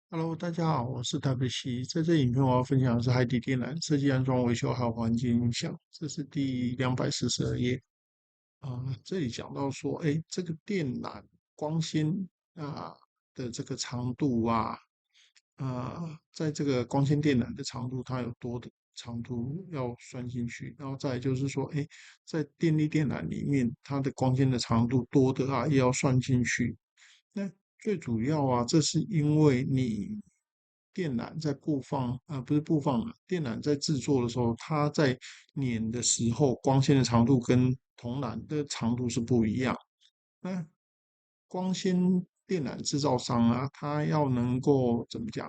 Hello，大家好，我是台北西。在这影片我要分享的是海底电缆设计、安装、维修还有环境影响，这是第242页这里讲到说，这个电缆光纤啊的这个长度在这个光纤电缆的长度，它有多的长度要算进去，然后再来就是说，在电力电缆里面，它的光纤的长度多的也要算进去。那最主要这是因为你电缆在布放，不是布放了，电缆在制作的时候，它在粘的时候，光纤的长度跟铜缆的长度是不一样。那光纤电缆制造商它要能够怎么讲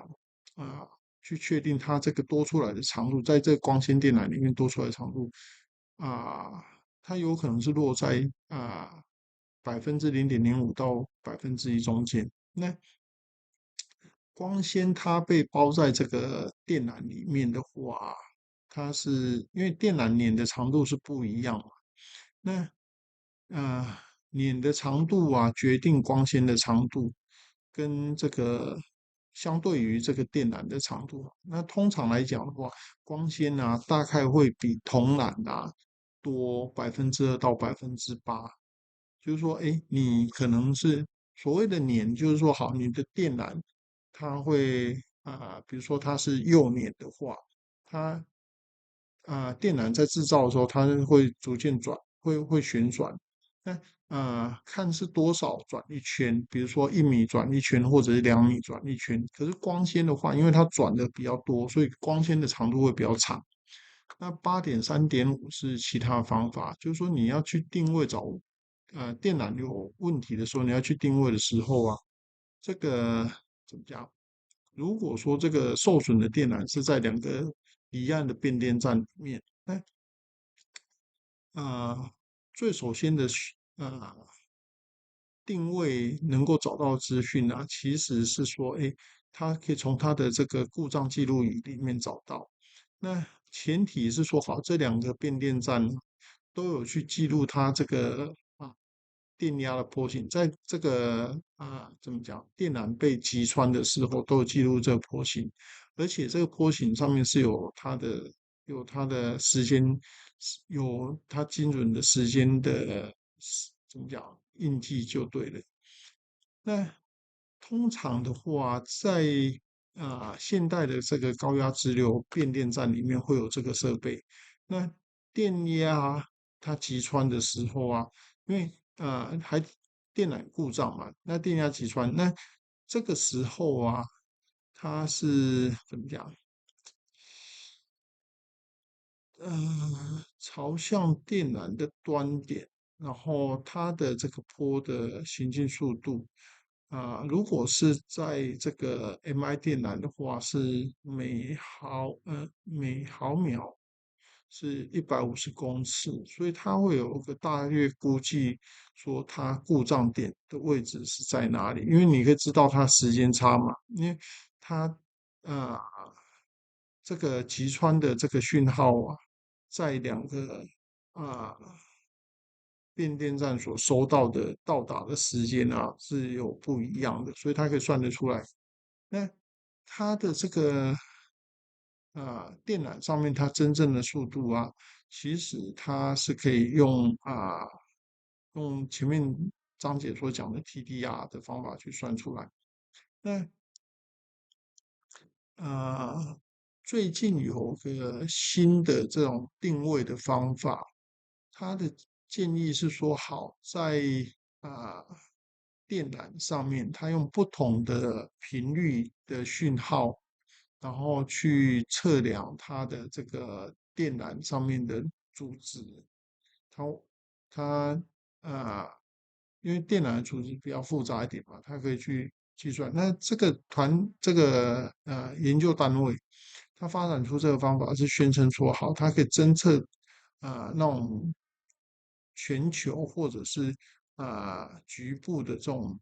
啊？去确定它这个多出来的长度，在这个光纤电缆里面多出来的长度啊，它有可能是落在0.05%到1%中间。那光纤它被包在这个电缆里面的话，它是因为电缆粘的长度是不一样嘛，那捻的长度决定光纤的长度，跟这个相对于这个电缆的长度。那通常来讲的话，光纤大概会比铜缆多2%到8%。就是说，你可能是所谓的捻，就是说，好，你的电缆它会比如说它是右捻的话，它电缆在制造的时候，它会逐渐转，会旋转。那看是多少转一圈，比如说1米转一圈，或者是2米转一圈。可是光纤的话，因为它转的比较多，所以光纤的长度会比较长。那8.3.5是其他方法，就是说你要去定位找电缆有问题的时候，你要去定位的时候这个怎么讲？如果说这个受损的电缆是在两个离岸的变电站里面，那最首先的定位能够找到资讯其实是说，它可以从它的这个故障记录仪里面找到。那前提是说好，这两个变电站都有去记录它这个电压的波形，在这个怎么讲，电缆被击穿的时候都有记录这个波形，而且这个波形上面是有它的时间，有它精准的时间的怎么讲印记就对了。那通常的话，在现代的这个高压直流变电站里面会有这个设备。那电压它击穿的时候因为电缆故障嘛，那电压击穿，那这个时候它是怎么讲？朝向电缆的端点，然后它的这个波的行进速度如果是在这个 MI 电缆的话，是每毫秒是150公尺，所以它会有一个大约估计，说它故障点的位置是在哪里，因为你可以知道它时间差嘛，因为它呃这个击穿的这个讯号在两个啊变电站所收到的到达的时间是有不一样的，所以它可以算得出来。那它的这个电缆上面它真正的速度其实它是可以用前面章节所讲的 TDR 的方法去算出来。那呃，最近有个新的这种定位的方法，他的建议是说，好在啊、电缆上面，它用不同的频率的讯号，然后去测量它的这个电缆上面的阻值。它它啊、因为电缆的组织比较复杂一点嘛，它可以去计算。那这个研究单位，它发展出这个方法是宣称说，好，它可以侦测那种全球或者是局部的这种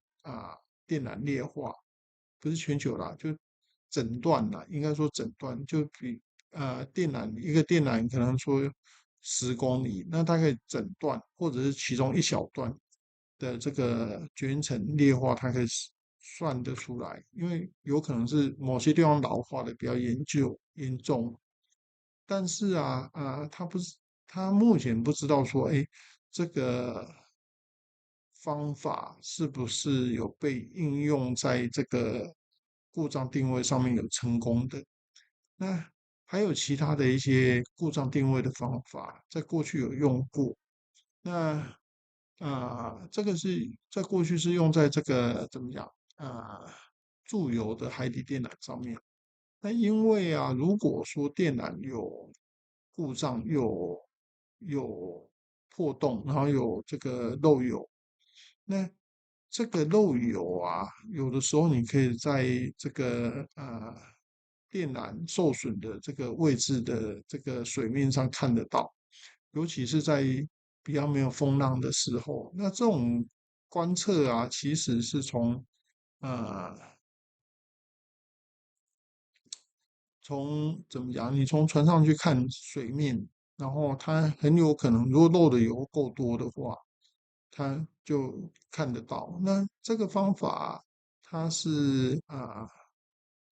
电缆劣化，不是全球啦，就诊断啦，应该说诊断，就比一个电缆可能说10公里，那它可以诊断或者是其中一小段的这个绝缘层劣化，它可以算得出来，因为有可能是某些地方老化的比较严重，但是他不是，他目前不知道说，哎，这个方法是不是有被应用在这个故障定位上面有成功的？那还有其他的一些故障定位的方法，在过去有用过。那这个是在过去是用在这个怎么讲驻油的海底电缆上面。那因为如果说电缆有故障，有破洞，然后有这个漏油，那这个漏油有的时候你可以在这个电缆受损的这个位置的这个水面上看得到，尤其是在比较没有风浪的时候，那这种观测其实是呃从怎么讲，你从船上去看水面，然后它很有可能，如果漏的油够多的话，它就看得到。那这个方法，它是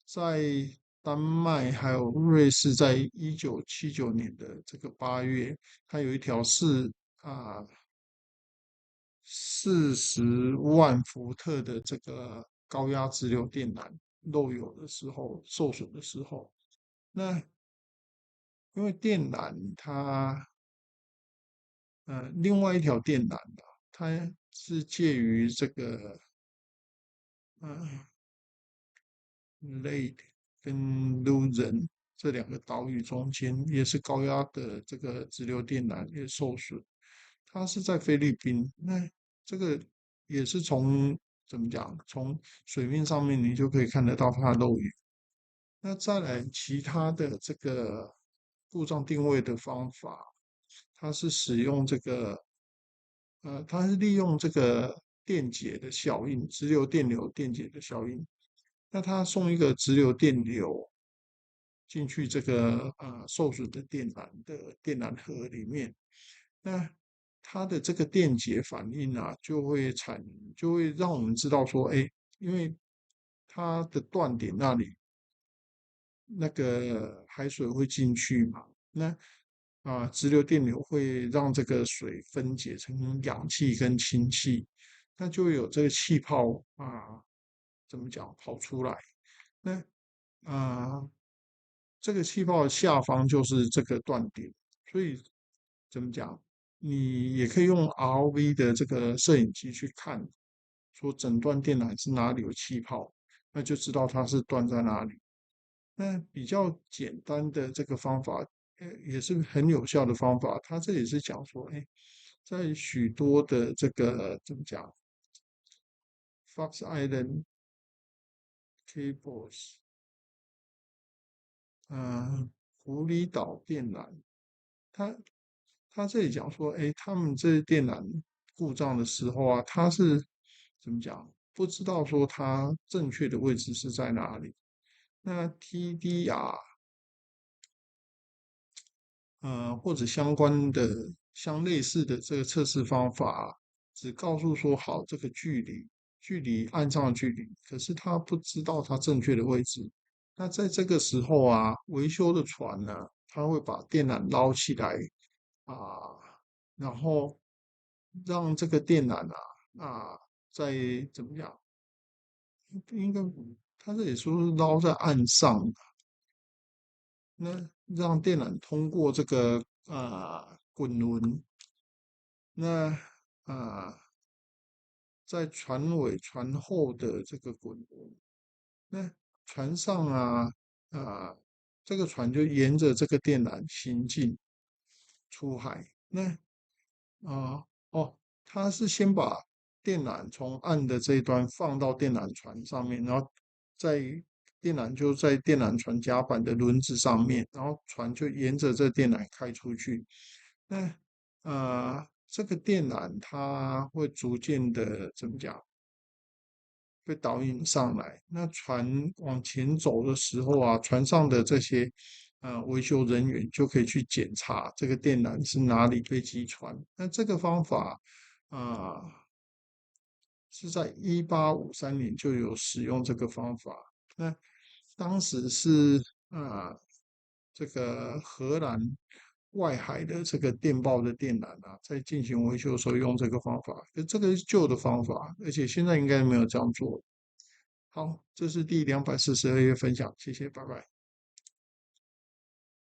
在丹麦还有瑞士，在1979年的这个8月，它有一条啊40万伏特的这个高压直流电缆漏油的时候受损的时候，那因为电缆它另外一条电缆它是介于这个嗯 Lake 跟 Luzon 这两个岛屿中间，也是高压的这个直流电缆也受损。它是在菲律宾，那这个也是从怎么讲，从水面上面你就可以看得到它的漏雨。那再来其他的这个故障定位的方法，它是使用这个它是利用这个电解的效应，直流电流电解的效应。那它送一个直流电流进去这个受损的电缆的电缆盒里面，那它的这个电解反应就会让我们知道说，哎，因为它的断点那里那个海水会进去嘛，那直流电流会让这个水分解成氧气跟氢气，那就会有这个气泡怎么讲跑出来？那啊、这个气泡的下方就是这个断点，所以怎么讲？你也可以用 ROV 的这个摄影机去看，说整段电缆是哪里有气泡，那就知道它是断在哪里。那比较简单的这个方法，也是很有效的方法。它这里是讲说，哎，在许多的这个怎么讲，Fox Island cables，狐狸岛电缆，它他这里讲说，哎，他们这电缆故障的时候他是怎么讲？不知道说它正确的位置是在哪里。那 TDR 或者相关的相类似的这个测试方法，只告诉说好这个距离岸上的距离，可是他不知道它正确的位置。那在这个时候维修的船呢，他会把电缆捞起来啊，然后让这个电缆在怎么样？应该他这里说是捞在岸上，那让电缆通过这个滚轮，那啊在船尾船后的这个滚轮，那船上啊这个船就沿着这个电缆行进出海。那哦，他是先把电缆从岸的这一端放到电缆船上面，然后在电缆就在电缆船甲板的轮子上面，然后船就沿着这电缆开出去。那这个电缆它会逐渐的怎么讲，被导引上来。那船往前走的时候船上的这些维修人员就可以去检查这个电缆是哪里被击穿。那这个方法啊、是在1853年就有使用这个方法。那当时是啊，这个荷兰外海的这个电报的电缆啊，在进行维修的时候用这个方法，这个是旧的方法，而且现在应该没有这样做。好，这是第242页分享，谢谢，拜拜。